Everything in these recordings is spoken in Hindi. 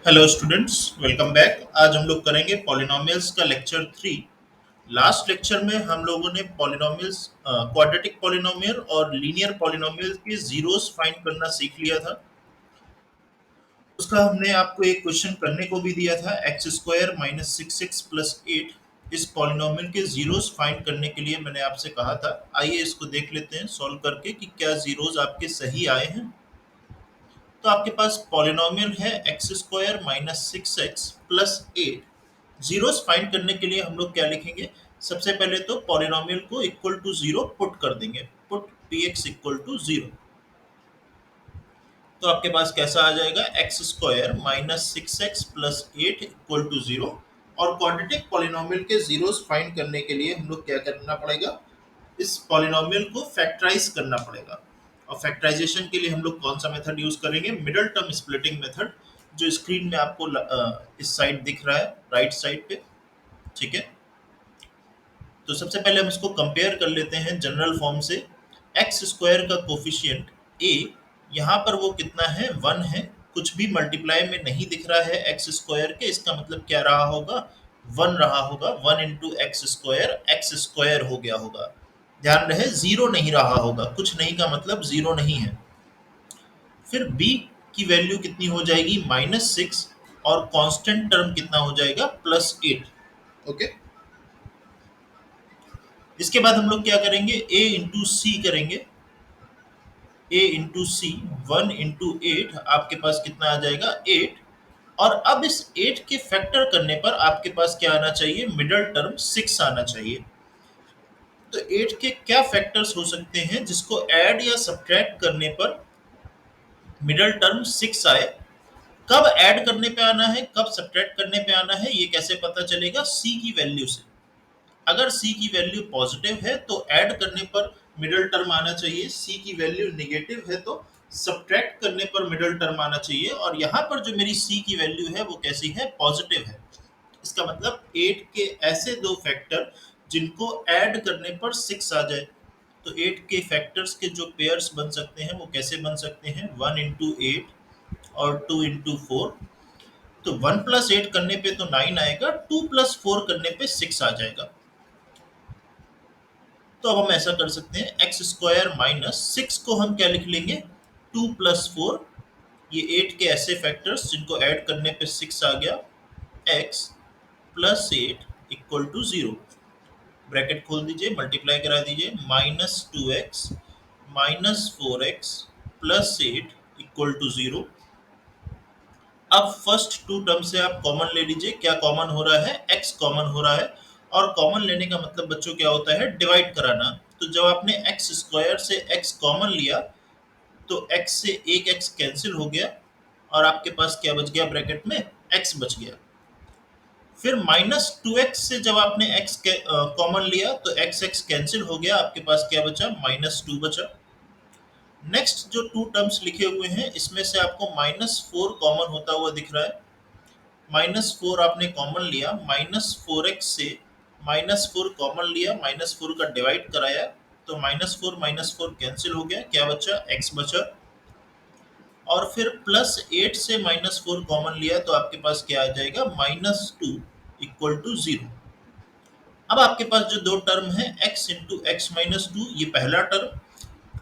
Hello students, welcome back. आज हम लोग करेंगे पॉलिनोमियल्स का लेक्चर 3। लास्ट लेक्चर में हम लोगों ने पॉलिनोमियल्स, क्वाड्रेटिक पॉलिनोमियल और लीनियर पॉलिनोमियल के जीरोस फाइंड करना सीख लिया था। उसका हमने आपको एक क्वेश्चन करने को भी दिया था, x square minus six x plus eight. इस पॉलिनोमियल के जीरोस फाइंड करने के लिए मैंने आपसे कहा था। आइए इसको देख लेते हैं सॉल्व करके कि क्या जीरोस आपके सही आए हैं। तो आपके पास पॉलिनोमियल है x square minus six x plus eight. Zeros find करने के लिए हम लोग क्या लिखेंगे? सबसे पहले तो पॉलिनोमियल को इक्वल टू जीरो पुट कर देंगे। Put p x equal to zero. तो आपके पास कैसा आ जाएगा? X square minus six x plus eight equal to zero. और क्वाड्रेटिक पॉलिनोमियल के जीरोस फाइंड करने के लिए हम लोग क्या करना पड़ेगा? इस पॉलिनोमियल को फैक्टराइज करना पड़ेगा। और फैक्टराइजेशन के लिए हम लोग कौन सा मेथड यूज करेंगे? मिडल टर्म स्प्लिटिंग मेथड, जो स्क्रीन में आपको इस साइड दिख रहा है, राइट साइड पे। ठीक है, तो सबसे पहले हम इसको कंपेयर कर लेते हैं जनरल फॉर्म से। एक्स स्क्वायर का कोफिशियंट ए, यहाँ पर वो कितना है? वन है। कुछ भी मल्टीप्लाई में नहीं दिख रहा है एक्स स्क्वायर के, इसका मतलब क्या रहा होगा? वन रहा होगा। वन इंटू एक्स स्क्वायर हो गया होगा। ध्यान रहे, जीरो नहीं रहा होगा। कुछ नहीं का मतलब जीरो नहीं है। फिर बी की वैल्यू कितनी हो जाएगी? Minus six. और कांस्टेंट टर्म कितना हो जाएगा? Plus eight. ओके, इसके बाद हम लोग क्या करेंगे? ए इंटू सी करेंगे। ए इंटू सी, वन इंटू एट, आपके पास कितना आ जाएगा? एट। और अब इस एट के फैक्टर करने पर आपके पास क्या आना चाहिए? मिडल टर्म सिक्स आना चाहिए। तो एट के क्या फैक्टर्स हो सकते हैं जिसको ऐड या सब्ट्रैक्ट करने पर मिडल टर्म सिक्स आए? कब ऐड करने पे आना है, कब सब्ट्रैक्ट करने पे आना है, ये कैसे पता चलेगा? सी की वैल्यू से। अगर सी की वैल्यू पॉजिटिव है तो ऐड करने पर मिडिल टर्म आना चाहिए। सी की वैल्यू नेगेटिव है तो सब्ट्रैक्ट करने पर मिडिल टर्म आना चाहिए। और यहाँ पर जो मेरी सी की वैल्यू है वो कैसी है? पॉजिटिव है। इसका मतलब एट के ऐसे दो फैक्टर जिनको ऐड करने पर सिक्स आ जाए। तो एट के फैक्टर्स के जो पेयर्स बन सकते हैं वो कैसे बन सकते हैं? वन इंटू एट और टू इंटू फोर। तो वन प्लस एट करने पे तो नाइन आएगा, टू प्लस फोर करने पे सिक्स आ जाएगा। तो अब हम ऐसा कर सकते हैं, एक्स स्क्वायर माइनस सिक्स को हम क्या लिख लेंगे? Two plus four. ये एट के ऐसे फैक्टर्स जिनको ऐड करने पे सिक्स आ गया। X plus eight equal to zero. Bracket खोल दीजिए, मल्टीप्लाई करा दीजिए। Minus two x minus four x plus eight equal to zero. अब फर्स्ट टू टर्म से आप कॉमन ले लीजिए। क्या कॉमन हो रहा है? एक्स कॉमन हो रहा है। और कॉमन लेने का मतलब बच्चों क्या होता है? डिवाइड कराना। तो जब आपने एक्स स्क्वायर से एक्स कॉमन लिया तो एक्स से एक एक्स कैंसिल हो गया और आपके पास क्या बच गया? ब्रैकेट में एक्स बच गया। फिर माइनस टू एक्स से जब आपने एक्स कॉमन लिया तो एक्स एक्स कैंसिल हो गया, आपके पास क्या बचा? माइनस टू बचा। नेक्स्ट जो टू टर्म्स लिखे हुए हैं इसमें से आपको माइनस फोर कॉमन होता हुआ दिख रहा है। माइनस फोर आपने कॉमन लिया, माइनस फोर एक्स से माइनस फोर कॉमन लिया, माइनस फोर का डिवाइड कराया तो माइनस फोर कैंसिल हो गया, क्या बचा? एक्स बचा। और फिर प्लस एट से माइनस फोर कॉमन लिया तो आपके पास क्या आ जाएगा? Minus two equal to zero. अब आपके पास जो दो टर्म है, x into x minus two, ये पहला टर्म।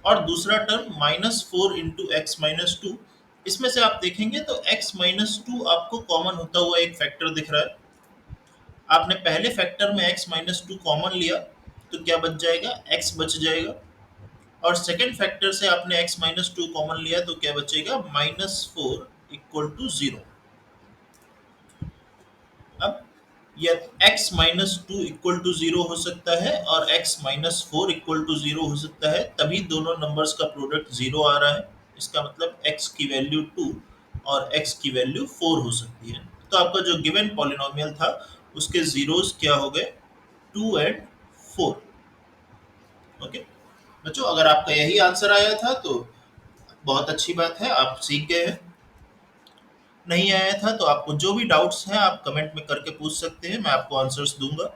और दूसरा term minus four into x minus two. इसमें से आप देखेंगे तो एक्स माइनस टू आपको कॉमन होता हुआ एक फैक्टर दिख रहा है। आपने पहले फैक्टर में x माइनस टू कॉमन लिया तो क्या बच जाएगा? x बच जाएगा। और सेकेंड फैक्टर से आपने x माइनस टू कॉमन लिया तो क्या बचेगा? Minus four equal to zero. अब यह x minus two equal to zero हो सकता है और x minus four equal to zero हो सकता है, तभी दोनों नंबर्स का प्रोडक्ट जीरो आ रहा है। इसका मतलब x की वैल्यू टू और x की वैल्यू फोर हो सकती है। तो आपका जो गिवन पॉलिनोमियल था उसके जीरोस क्या हो गए? To and four. ओके बच्चों, अगर आपका यही आंसर आया था तो बहुत अच्छी बात है, आप सीख गए हैं। नहीं आया था तो आपको जो भी डाउट्स हैं आप कमेंट में करके पूछ सकते हैं, मैं आपको आंसर्स दूंगा।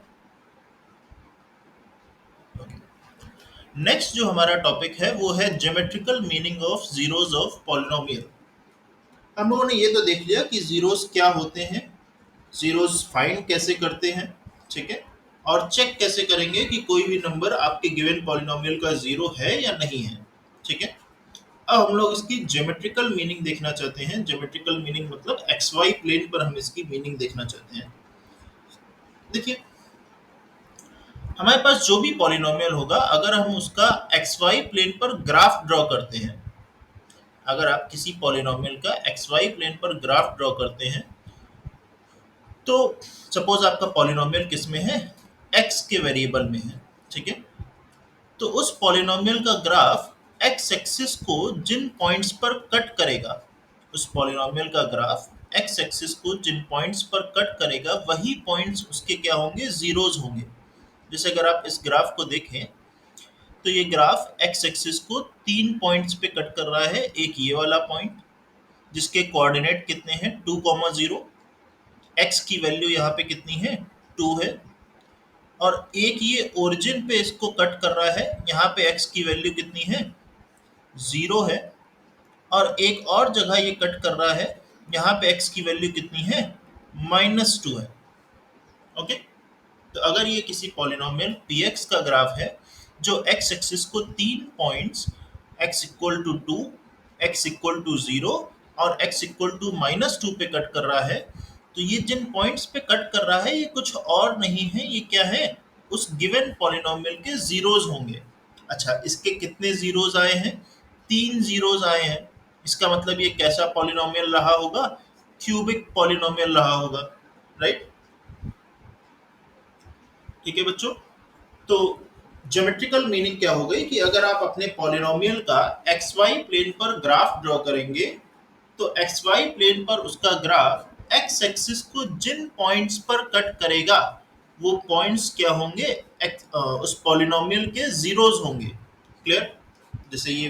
नेक्स्ट जो हमारा टॉपिक है वो है geometrical meaning of zeros of polynomial. हम लोगों ने ये तो देख लिया कि जीरोस क्या होते हैं, जीरोस फाइंड कैसे करते हैं, ठीक है, और चेक कैसे करेंगे कि कोई भी नंबर आपके गिवन पॉलिनोमियल का जीरो है या नहीं है, ठीक है। अब हम लोग इसकी ज्योमेट्रिकल मीनिंग देखना चाहते हैं। ज्योमेट्रिकल मीनिंग मतलब एक्स वाई प्लेन पर हम इसकी मीनिंग देखना चाहते हैं। देखिए, हमारे पास जो भी पॉलिनोमियल होगा, अगर हम उसका एक्स वाई प्लेन पर ग्राफ ड्रॉ करते हैं, अगर आप किसी पॉलिनोमियल का एक्स वाई प्लेन पर ग्राफ ड्रॉ करते हैं, तो सपोज आपका पॉलिनोमियल किस में है, एक्स के वेरिएबल में है, ठीक है। तो उस पॉलिनोमियल का ग्राफ एक्स एक्सिस को जिन पॉइंट्स पर कट करेगा, उस पॉलिनोमियल का ग्राफ एक्स एक्सिस को जिन पॉइंट्स पर कट करेगा, वही पॉइंट्स उसके क्या होंगे, जीरोज होंगे। जैसे अगर आप इस ग्राफ को देखें, तो ये ग्राफ एक्स एक्सिस को 3 पॉइंट्स पे कट कर रहा है। एक ये वाला पॉइंट जिसके कोऑर्डिनेट कितने हैं, 2,0, एक्स की वैल्यू यहाँ पे कितनी है, 2 है। और एक ये ओरिजिन पे इसको कट कर रहा है, यहाँ पे एक्स की वैल्यू कितनी है, 0 है। और एक और जगह ये कट कर रहा है, यहाँ पे एक्स की वैल्यू कितनी है, -2 है। ओके, तो अगर ये किसी पॉलिनोमियल px का ग्राफ है जो x एक्सिस को 3 points x equal to 2, x equal to 0 और x इक्वल टू -2 पे कट कर रहा है, तो ये जिन पॉइंट्स पे कट कर रहा है ये कुछ और नहीं है, ये क्या है, उस गिवन पॉलिनोमियल के जीरोज होंगे। अच्छा, इसके कितने जीरोज आए हैं, 3 जीरोज आए हैं। इसका मतलब ये कैसा पॉलिनोमियल रहा होगा, क्यूबिक पॉलिनोमियल रहा होगा, राइट। ठीक है बच्चों, तो ज्योमेट्रिकल मीनिंग क्या हो गई कि अगर आप अपने पॉलिनोमियल का एक्स वाई प्लेन पर ग्राफ ड्रॉ करेंगे, तो एक्स वाई प्लेन पर उसका ग्राफ एक्स एक्सिस को जिन पॉइंट्स पर कट करेगा, वो पॉइंट्स क्या होंगे, उस पॉलिनोमियल के जीरोज होंगे। क्लियर। जैसे ये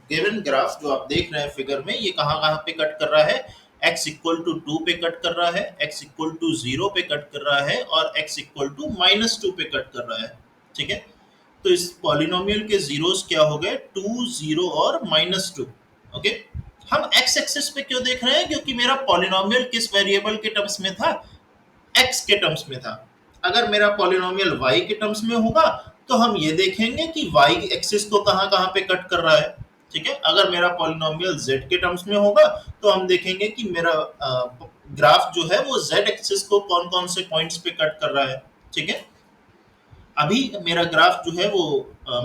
गिवन ग्राफ जो आप देख रहे हैं फिगर में, ये कहाँ कहाँ पे कट कर रहा है, x इक्वल टू 2 पे कट कर रहा है, x इक्वल टू 0 पे कट कर रहा है और x इक्वल टू -2 पे कट कर रहा है, ठीक है। तो इस पॉलिनोमियल के जीरोस क्या हो गए, 2, 0 और -2। ओके, हम x एक्सिस पे क्यों देख रहे हैं, क्योंकि मेरा पॉलिनोमियल किस वेरिएबल के टर्म्स में था, x के टर्म्स में था। अगर मेरा पॉलिनोमियल y के टर्म्स में होगा, तो हम ये देखेंगे कि y एक्सिस को कहाँ कहाँ पे कट कर रहा है, ठीक है। अगर मेरा पॉलिनोमियल z के टर्म्स में होगा, तो हम देखेंगे कि मेरा ग्राफ जो है वो z एक्सिस को कौन कौन से पॉइंट्स पे कट कर रहा है, ठीक है। अभी मेरा ग्राफ जो है वो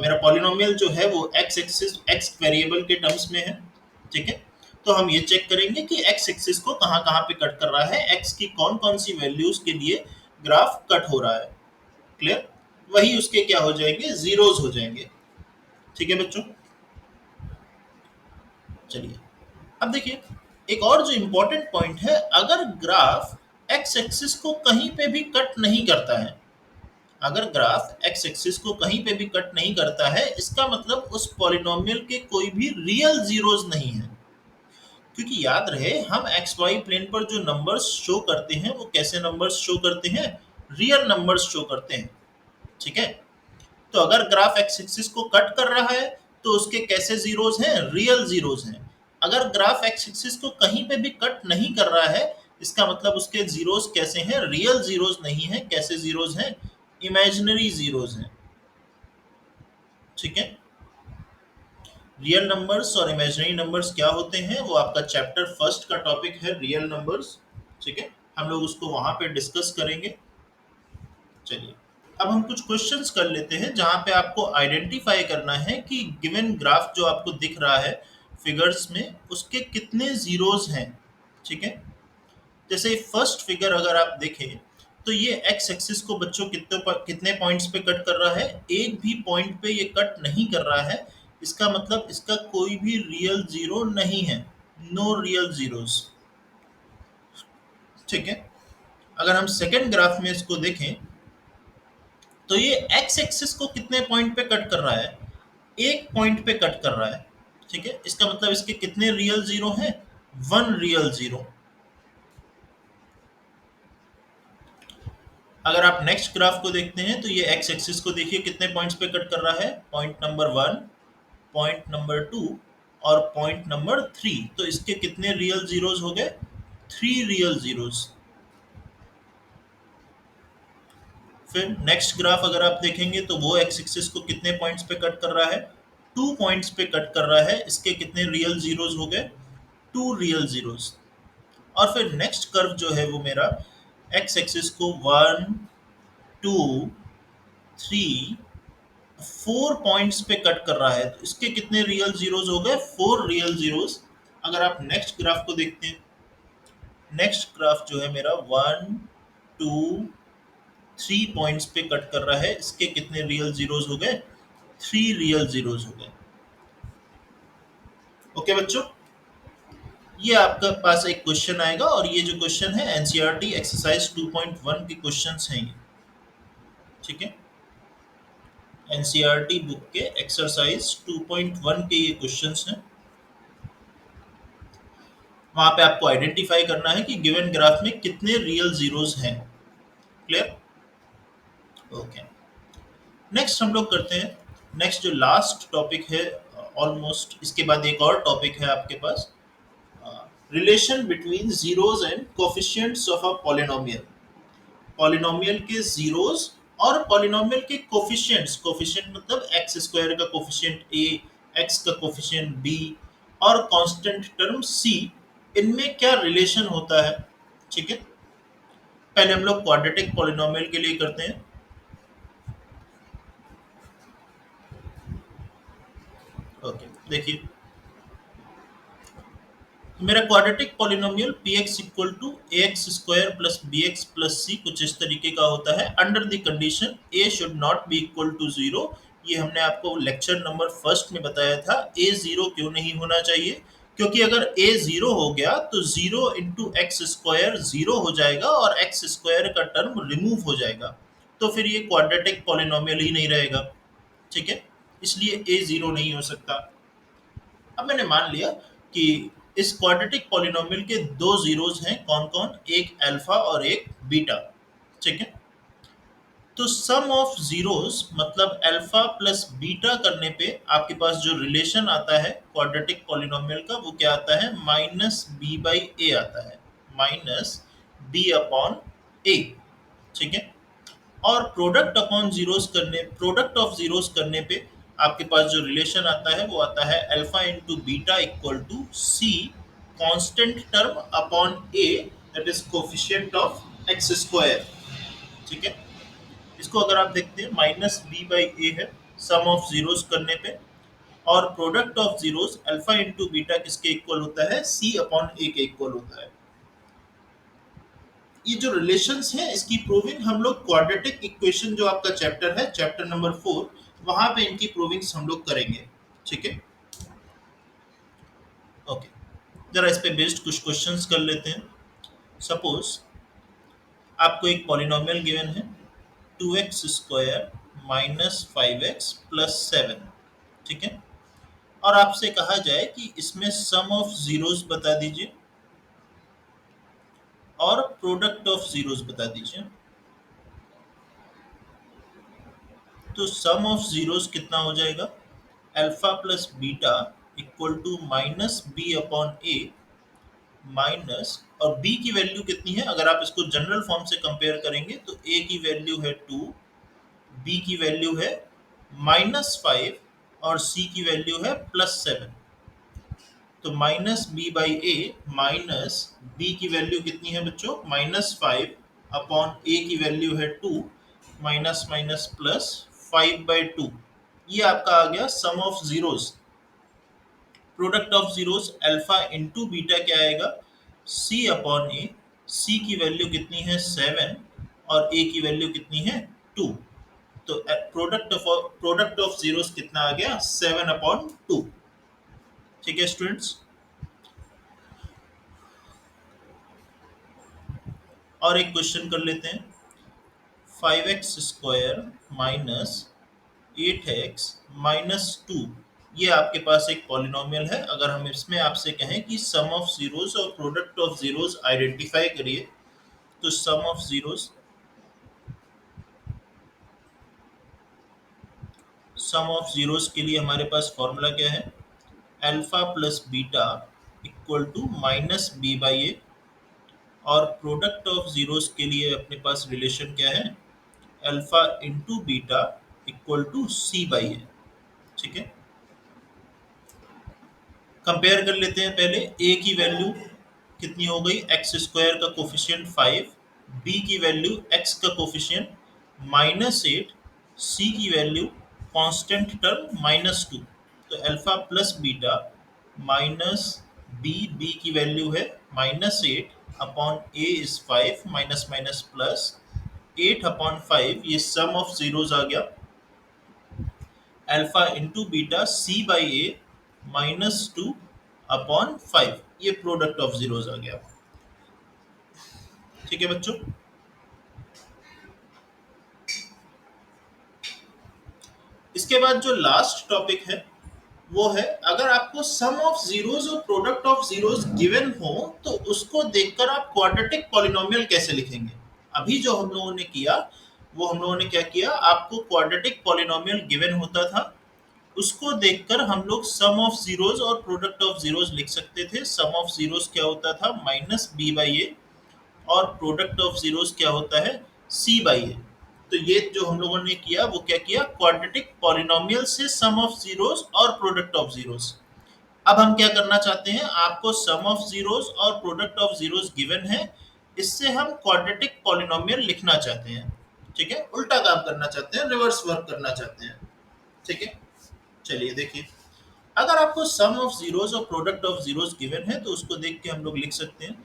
मेरा पॉलिनोमियल जो है वो x एक्सिस x वेरिएबल के टर्म्स में है, ठीक है। तो हम ये चेक करेंगे कि x एक्सिस को कहाँ कहाँ पे कट कर रहा है, x की कौन कौन सी वैल्यूज के लिए ग्राफ कट हो रहा है। क्लियर, वही उसके क्या हो जाएंगे, जीरोज हो जाएंगे। ठीक है बच्चों, चलिए अब देखिए एक और जो इम्पोर्टेंट पॉइंट है, अगर ग्राफ x एक्सिस को कहीं पे भी कट नहीं करता है, अगर ग्राफ x एक्सिस को कहीं पे भी कट नहीं करता है, इसका मतलब उस पॉलिनोमियल के कोई भी रियल जीरोज नहीं है। क्योंकि याद रहे, हम एक्स वाई प्लेन पर जो नंबर्स शो करते हैं वो कैसे नंबर्स शो करते हैं, रियल नंबर्स शो करते हैं, ठीक है। तो अगर ग्राफ एक्स एक्सिस को कट कर रहा है, तो उसके कैसे जीरोज हैं, रियल जीरोज हैं। अगर ग्राफ एक्स एक्सिस को कहीं पे भी कट नहीं कर रहा है, इसका मतलब उसके जीरोज कैसे हैं, रियल जीरोज नहीं है, कैसे जीरोज हैं, इमेजिनरी जीरोज हैं, ठीक है। रियल नंबर्स और इमेजिनरी नंबर्स क्या होते हैं, वो आपका चैप्टर फर्स्ट का टॉपिक है, रियल नंबर्स, ठीक है। हम लोग उसको वहां पे डिस्कस करेंगे। चलिए अब हम कुछ क्वेश्चंस कर लेते हैं जहां पे आपको आइडेंटिफाई करना है कि गिवन ग्राफ जो आपको दिख रहा है फिगर्स में, उसके कितने जीरोज हैं, ठीक है। जैसे फर्स्ट फिगर अगर आप देखें, तो ये एक्स एक्सिस को बच्चों कितने पॉइंट्स पे कट कर रहा है, एक भी पॉइंट पे ये कट नहीं कर रहा है। इसका मतलब इसका कोई भी रियल जीरो नहीं है, नो रियल जीरोस, ठीक है। अगर हम सेकेंड ग्राफ में इसको देखें, तो ये एक्स एक्सिस को कितने पॉइंट पे कट कर रहा है, एक पॉइंट पे कट कर रहा है, ठीक है। इसका मतलब इसके कितने रियल जीरो हैं, 1 रियल जीरो। अगर आप नेक्स्ट ग्राफ को देखते हैं, तो ये एक्स एक्सिस को देखिए कितने पॉइंट्स पे कट कर रहा है, पॉइंट नंबर 1, पॉइंट नंबर 2 और पॉइंट नंबर 3, तो इसके कितने रियल जीरोस हो गए? 3 रियल जीरोस। फिर नेक्स्ट ग्राफ अगर आप देखेंगे तो वो एक्स एक्सिस को कितने पॉइंट्स पे कट कर रहा है? 2 पॉइंट्स पे कट कर रहा है। इसके कितने रियल जीरोस हो गए? 2 रियल जीरोस। और फिर नेक्स्ट कर्व जो है वो मेरा एक्स एक्सिस को 1 2 3 4 पॉइंट्स पे कट कर रहा है, तो इसके कितने रियल जीरोस हो गए? 4 रियल जीरोस। अगर आप नेक्स्ट ग्राफ को देखते हैं, नेक्स्ट ग्राफ जो है मेरा 1 2 3 पॉइंट्स पे कट कर रहा है, इसके कितने रियल जीरोस हो गए? 3 रियल जीरोस हो गए। ओके बच्चों, ये आपका पास एक क्वेश्चन आएगा और ये जो क्वेश्चन है एनसीईआरटी एक्सरसाइज 2.1 के क्वेश्चंस हैं ये, ठीक है। एनसीईआरटी बुक के एक्सरसाइज 2.1 के ये क्वेश्चंस हैं। वहां पे आपको आइडेंटिफाई करना है कि गिवन ग्राफ में कितने रियल जीरोस हैं। क्लियर? ओके, नेक्स्ट हम लोग करते हैं। नेक्स्ट जो लास्ट टॉपिक है, ऑलमोस्ट इसके बाद एक और टॉपिक है आपके पास, relation between zeros and coefficients of a polynomial. Polynomial के जीरोस और पॉलिनोमियल के कोफिशिएंट्स, कोफिशिएंट मतलब एक्स स्क्वायर का कोफिशिएंट ए, एक्स का कोफिशिएंट बी और कांस्टेंट टर्म सी, इनमें क्या रिलेशन होता है, ठीक है। पहले हम लोग क्वाड्रेटिक पॉलिनोमियल के लिए करते हैं। ओके, देखिए मेरा quadratic polynomial p x equal to a x square plus b x plus c कुछ इस तरीके का होता है, under the condition a should not be equal to zero. ये हमने आपको लेक्चर नंबर फर्स्ट में बताया था, ए जीरो क्यों नहीं होना चाहिए, क्योंकि अगर ए जीरो हो गया तो zero into x square zero हो जाएगा और एक्स स्क्वायर का टर्म रिमूव हो जाएगा, तो फिर ये क्वाड्रेटिक पॉलिनोमियल ही नहीं रहेगा, ठीक है। इसलिए ए जीरो नहीं हो सकता। अब मैंने मान लिया कि इस क्वाड्रेटिक पॉलिनोमियल के दो जीरोस हैं, कौन कौन? एक अल्फा और एक बीटा, ठीक है। तो सम ऑफ जीरोस मतलब अल्फा प्लस बीटा करने पे आपके पास जो रिलेशन आता है क्वाड्रेटिक पॉलिनोमियल का, वो क्या आता है? माइनस बी बाई ए आता है, माइनस बी अपॉन ए, ठीक है। और प्रोडक्ट ऑफ जीरोस करने पे आपके पास जो रिलेशन आता है वो आता है alpha into beta equal to c constant term upon a, that is coefficient of x square, ठीक है। इसको अगर आप देखते हैं माइनस बी बाई ए है सम ऑफ जीरोस करने पे, और product of zeros alpha into beta किसके इक्वल होता है? सी अपॉन ए के इक्वल होता है। ये जो रिलेशंस हैं इसकी प्रूविंग हम लोग क्वाड्रेटिक इक्वेशन जो आपका चैप्टर है, चैप्टर नंबर 4, वहां पे इनकी प्रूविंग्स हम लोग करेंगे, ठीक है। ओके, जरा इस पे बेस्ड कुछ क्वेश्चंस कर लेते हैं। सपोज आपको एक पॉलिनोमियल गिवन है 2x square minus 5x plus 7, ठीक है। और आपसे कहा जाए कि इसमें सम ऑफ जीरोस बता दीजिए और प्रोडक्ट ऑफ जीरोस बता दीजिए। तो सम ऑफ जीरोस कितना हो जाएगा? Alpha plus beta equal to minus b upon a, minus, और b की वैल्यू कितनी है? अगर आप इसको जनरल फॉर्म से कंपेयर करेंगे तो a की वैल्यू है 2, b की वैल्यू है -5 और c की वैल्यू है +7। तो minus b by a minus b की वैल्यू कितनी है बच्चों? -5 अपॉन ए की वैल्यू है 2, माइनस माइनस प्लस 5/2। ये आपका आ गया sum of zeros. Product of zeros alpha into beta क्या आएगा? सी अपॉन ए। सी की वैल्यू कितनी है? 7 और ए की वैल्यू कितनी है? 2। तो प्रोडक्ट ऑफ जीरोस कितना आ गया? 7/2, ठीक है स्टूडेंट्स। और एक क्वेश्चन कर लेते हैं। 5x square minus 8x minus 2, ये आपके पास एक पॉलिनोमियल है। अगर हम इसमें आपसे कहें कि सम ऑफ जीरोस और प्रोडक्ट ऑफ जीरोस आइडेंटिफाई करिए, तो सम ऑफ जीरोस के लिए हमारे पास फॉर्मूला क्या है? Alpha plus beta equal to minus b by a, और प्रोडक्ट ऑफ जीरोस के लिए अपने पास रिलेशन क्या है, alpha into beta equal to c by a. ठीक है, कंपेयर कर लेते हैं। पहले ए की वैल्यू कितनी हो गई, एक्स स्क्वायर का कोफिशिएंट 5, बी की वैल्यू एक्स का कोफिशिएंट -8, सी की वैल्यू कांस्टेंट टर्म -2। तो alpha plus beta minus B, B की वैल्यू है -8 upon A is 5, minus minus plus 8 upon 5, ये सम ऑफ जीरोस आ गया, alpha into beta C by A -2 upon 5, ये प्रोडक्ट ऑफ जीरोस आ गया। ठीक है बच्चों, इसके बाद जो लास्ट टॉपिक है वो है, अगर आपको सम ऑफ जीरोस और प्रोडक्ट ऑफ जीरोस गिवन हो तो उसको देखकर आप क्वाड्रेटिक पॉलिनोमियल कैसे लिखेंगे। अभी जो हम लोगों ने किया वो हम लोगों ने क्या किया, आपको क्वाड्रेटिक पॉलिनोमियल गिवन होता था, उसको देखकर हम लोग सम ऑफ जीरोस और प्रोडक्ट ऑफ जीरोस लिख सकते थे। सम ऑफ जीरोस क्या होता था, माइनस बी बाई ए, और प्रोडक्ट ऑफ जीरोस क्या होता है, सी बाई ए। तो ये जो हम लोगों ने किया वो क्या किया, क्वाड्रेटिक पॉलिनोमियल से सम ऑफ जीरोस और प्रोडक्ट ऑफ जीरोस। अब हम क्या करना चाहते हैं, आपको सम ऑफ जीरोस और प्रोडक्ट ऑफ जीरोस गिवन है, इससे हम क्वाड्रेटिक पॉलिनोमियल लिखना चाहते हैं। ठीक है, उल्टा काम करना चाहते हैं, रिवर्स वर्क करना चाहते हैं। ठीक है, चलिए देखिए, अगर आपको सम ऑफ जीरोस और प्रोडक्ट ऑफ जीरोस गिवन है तो उसको देख के हम लोग लिख सकते हैं।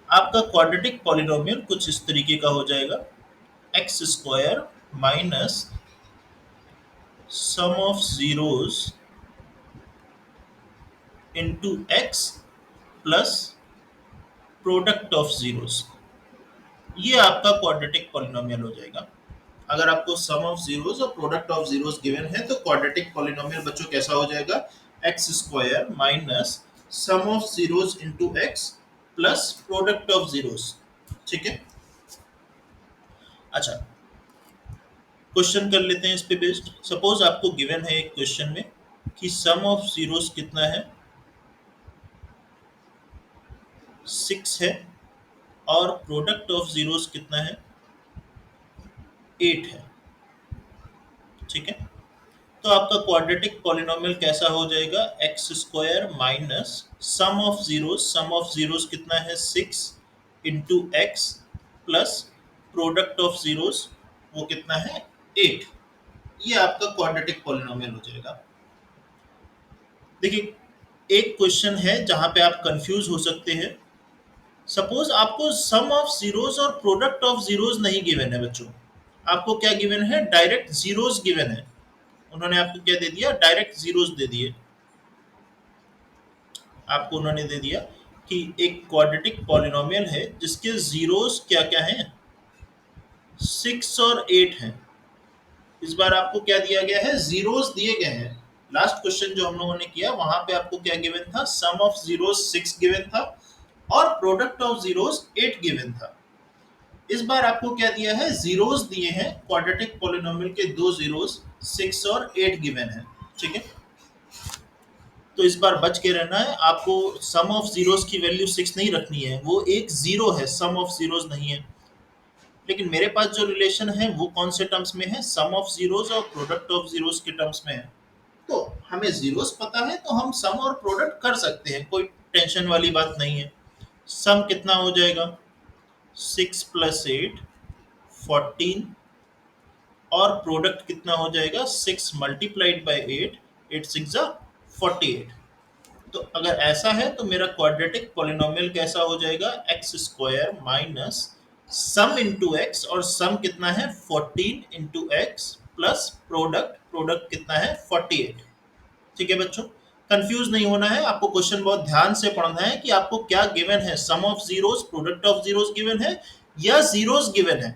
आपका क्वाड्रेटिक पॉलिनोमियल कुछ इस तरीके का हो जाएगा, x square minus sum of zeros into X plus product of zeros, ये आपका क्वाड्रेटिक पॉलिनोमियल हो जाएगा। अगर आपको सम ऑफ जीरोस और प्रोडक्ट ऑफ जीरोस गिवन है तो क्वाड्रेटिक पॉलिनोमियल बच्चों कैसा हो जाएगा, x square minus sum of zeros into X plus product of zeros. ठीक है, अच्छा क्वेश्चन कर लेते हैं इस पे बेस्ड। सपोज आपको गिवन है एक क्वेश्चन में कि सम ऑफ जीरोस कितना है, 6 है, और प्रोडक्ट ऑफ जीरोस कितना है, 8 है। ठीक है, तो आपका क्वाड्रेटिक पॉलिनोमियल कैसा हो जाएगा, x square minus sum of zeros, sum of zeros कितना है 6 into X plus product of zeros वो कितना है 8, ये आपका क्वाड्रेटिक पॉलिनोमियल हो जाएगा। देखिए, एक क्वेश्चन है जहां पे आप कंफ्यूज हो सकते हैं। सपोज आपको सम ऑफ जीरोस और प्रोडक्ट ऑफ जीरोस नहीं गिवन है बच्चों, आपको क्या गिवन है, डायरेक्ट जीरोस गिवन है। उन्होंने आपको क्या दे दिया, डायरेक्ट जीरोस दे दिए। आपको उन्होंने दे दिया कि एक क्वाड्रेटिक पॉलिनोमियल है जिसके जीरोस क्या क्या हैं, 6 और 8 हैं। इस बार आपको क्या दिया गया है, जीरोस दिए गए हैं। लास्ट क्वेश्चन जो हम लोगों ने किया वहां पे आपको क्या गिवन था, सम ऑफ जीरोस 6 गिवन था और प्रोडक्ट ऑफ जीरोस 8 गिवन था। इस बार आपको क्या दिया है, जीरोस दिए हैं, क्वाड्रेटिक पॉलिनोमियल के दो जीरोस 6 और 8 गिवन है। ठीक है, तो इस बार बच के रहना है, आपको सम ऑफ जीरोस की वैल्यू 6 नहीं रखनी है, वो एक जीरो है, सम ऑफ जीरोस नहीं है। लेकिन मेरे पास जो रिलेशन है वो कौन से टर्म्स में है, सम ऑफ जीरोस और प्रोडक्ट ऑफ जीरोस के टर्म्स में है। तो हमें जीरोस पता है तो हम सम और प्रोडक्ट कर सकते हैं, कोई टेंशन वाली बात नहीं है। सम कितना हो जाएगा, 6 प्लस 8 14, और प्रोडक्ट कितना हो जाएगा, 6 मल्टीप्लाइड बाई 8, 8 6 48। तो अगर ऐसा है तो मेरा क्वाड्रेटिक पॉलिनोमियल कैसा हो जाएगा, एक्स स्क्वायर माइनस सम इंटू एक्स, और सम कितना है 14 into X plus product, product कितना है 48। ठीक है बच्चों, कंफ्यूज नहीं होना है, आपको क्वेश्चन बहुत ध्यान से पढ़ना है कि आपको क्या गिवन है, sum of zeros product of zeros given है या जीरोस गिवन है।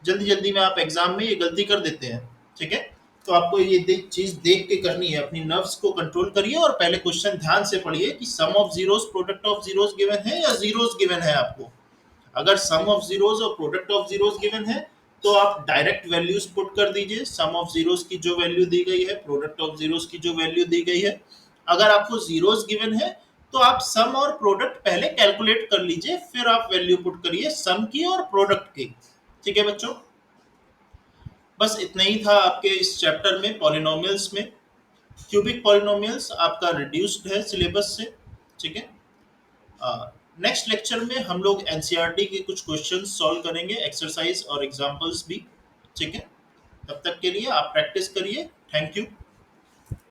जल्दी जल्दी में आप एग्जाम में ये गलती कर देते हैं। ठीक है, तो आपको ये चीज देख के करनी है, अपनी नर्व्स को कंट्रोल करिए और पहले क्वेश्चन ध्यान से पढ़िए कि sum of zeros product of zeros given है या जीरोस गिवन है आपको। अगर सम ऑफ जीरोस और प्रोडक्ट ऑफ जीरोस गिवन है तो आप डायरेक्ट वैल्यूज पुट कर दीजिए, सम ऑफ जीरोस की जो वैल्यू दी गई है, प्रोडक्ट ऑफ जीरोस की जो वैल्यू दी गई है। अगर आपको जीरोस गिवन है तो आप सम और प्रोडक्ट पहले कैलकुलेट कर लीजिए, फिर आप वैल्यू पुट करिए सम की और प्रोडक्ट की। ठीक है बच्चों, बस इतना ही था आपके इस चैप्टर में पॉलिनोमियल्स में। क्यूबिक पॉलिनोमियल्स आपका रिड्यूस्ड है सिलेबस से। ठीक है, नेक्स्ट लेक्चर में हम लोग एनसीईआरटी के कुछ क्वेश्चन सॉल्व करेंगे, एक्सरसाइज और एग्जांपल्स भी। ठीक है, तब तक के लिए आप प्रैक्टिस करिए। Thank you.